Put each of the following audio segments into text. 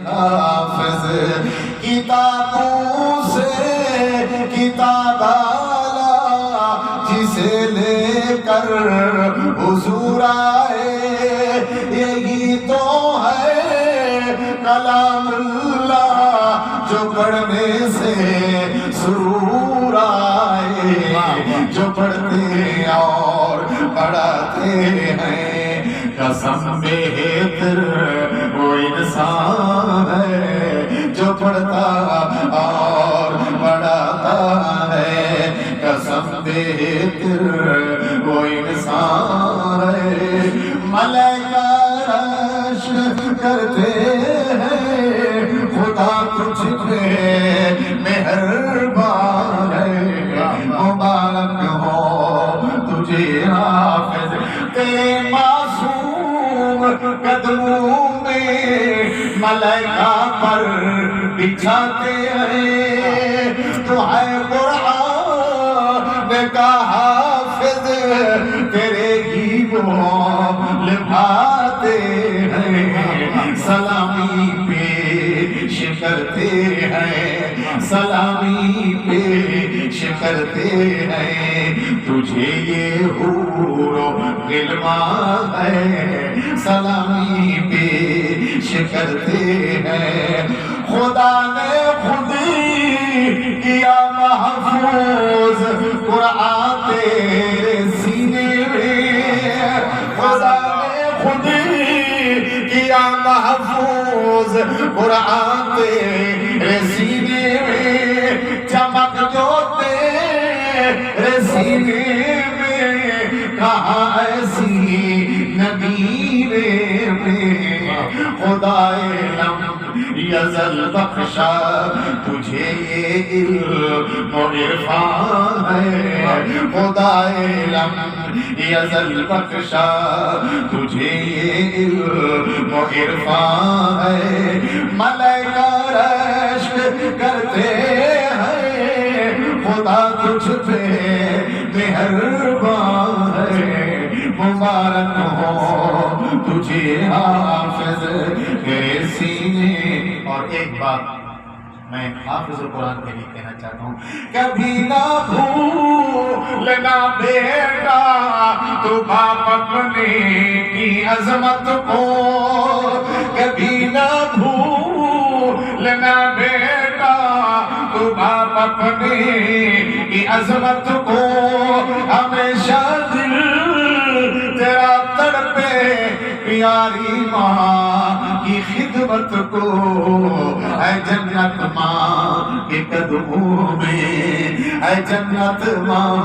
حافظ کتابوں سے کتاب آلا جسے لے کر حضور آئے، یہی تو ہے کلام اللہ جو پڑھنے سے سرور آئے، جو پڑھتے اور پڑھاتے ہیں قسم بہتر وہ انسان ہے جو پڑھتا اور پڑھاتا ہے، قسم بہتر وہ انسان ہے۔ ملائکہ عرش کرتے ہیں خدا تجھ پہ مہربان ہے، مبارک ہو تجھے حافظ تیرے معصوم قدموں میں ملائکہ پر بچھاتے ہیں، تو ہے قرآن کا حافظ تیرے ہی وہ لبھاتے ہیں، سلامی پیش کرتے ہیں، سلامی پیش کرتے ہیں، تجھے یہ حور و غلمان ہے سلامی پیش کرتے ہیں۔ خدا نے خود ہی کیا محفوظ قرآن تیرے سینے میں، خدا نے خود ہی کیا محفوظ قرآن تیرے سینے میں، چمک جو تیرے سینے میں کہاں ایسی نبیرے میں، خدائے لم یزل بخشا تجھے یہ علم و عرفان ہے، خدائے لم یزل بخشا تجھے یہ علم و عرفان ہے۔ ملائکہ رشک کرتے ہیں خدا تجھ پہ مہربان ہے، مبارک ہو تجھے حافظ تیرے سینے۔ اور ایک بات میں حافظ قرآن کے لیے کہنا چاہتا ہوں، کبھی نہ بھولنا بیٹا تو باپ اپنے کی عظمت کو، کبھی نہ بھولنا بیٹا تو باپ اپنے کی عظمت کو، ہمیشہ دل تیرا تڑپے پیاری ماں کی خدمت کو، اے جنت ماں کے قدموں میں، اے جنت ماں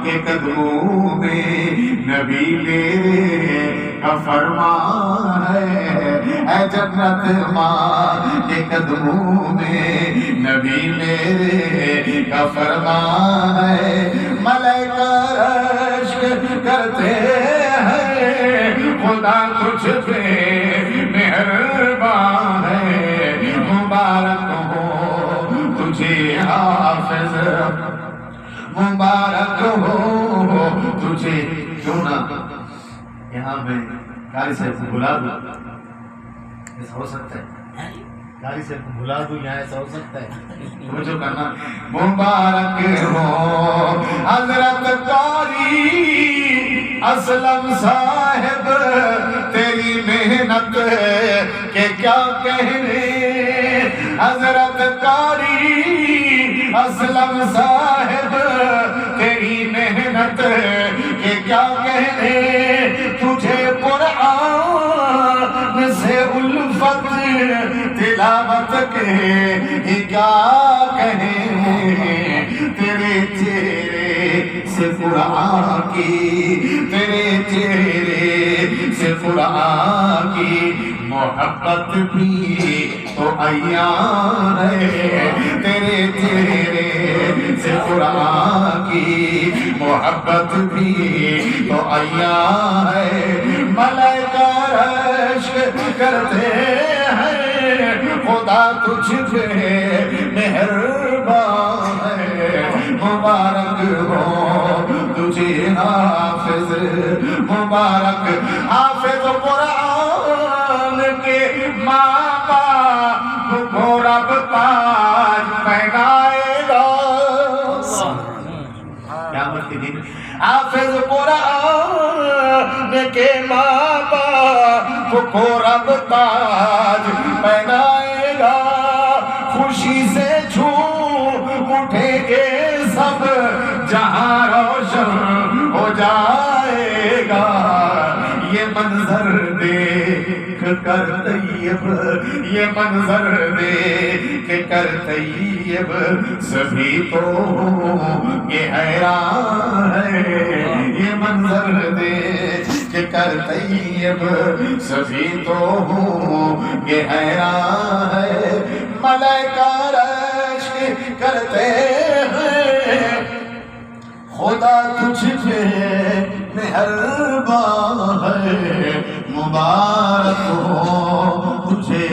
کے قدموں میں نبی میرے کا فرمان ہے، اے جنت ماں کے قدموں میں نبی میرے کا فرمان ہے۔ ملائکہ رشک کرتے ہیں خدا تجھ پہ مہربان ہے، مبارک ہو تجھے حافظ، مبارک ہو تجھے۔ کیوں نہ یہاں میں قاری صاحب کو بلا دوں، ایسا ہو سکتا ہے؟ قاری صاحب کو بلا دوں یہاں، ایسا ہو سکتا ہے؟ توجہ کرنا، مبارک ہو حضرت قاری اسلم صاحب تیری محنت کے کیا کہنے، حضرت قاری اسلم صاحب تیری محنت کے کیا کہنے، تجھے قرآن سے الفت تلاوت کے ہی کیا کہیں، تیرے چہرے سے قرآن کی، تیرے چہرے سے قرآن کی محبت بھی تو عیان ہے، تیرے چہرے سے قرآن کی محبت بھی تو عیان ہے۔ ملائکہ رشک کرتے ہیں خدا تجھ پہ مہربان ہے، مبارک ہو تجھے حافظ، مبارک حافظ قرآن کے ماں باپ حافظ قرآن کے ماں باپ کو رب تاج پہنائے گا، خوشی سے جھوم اٹھیں گے سب، جہاں روشن ہو جائے گا۔ یہ منظر دیکھ کر طیب، یہ منظر دیکھ کر طیب سبھی تو یہ حیران ہے، یہ منظر دیکھ کر طیب سبھی تو یہ حیران ہے۔ ملائکہ رشک کرتے ہیں خدا تجھ پہ مہربان ہے، مبارک ہو تجھے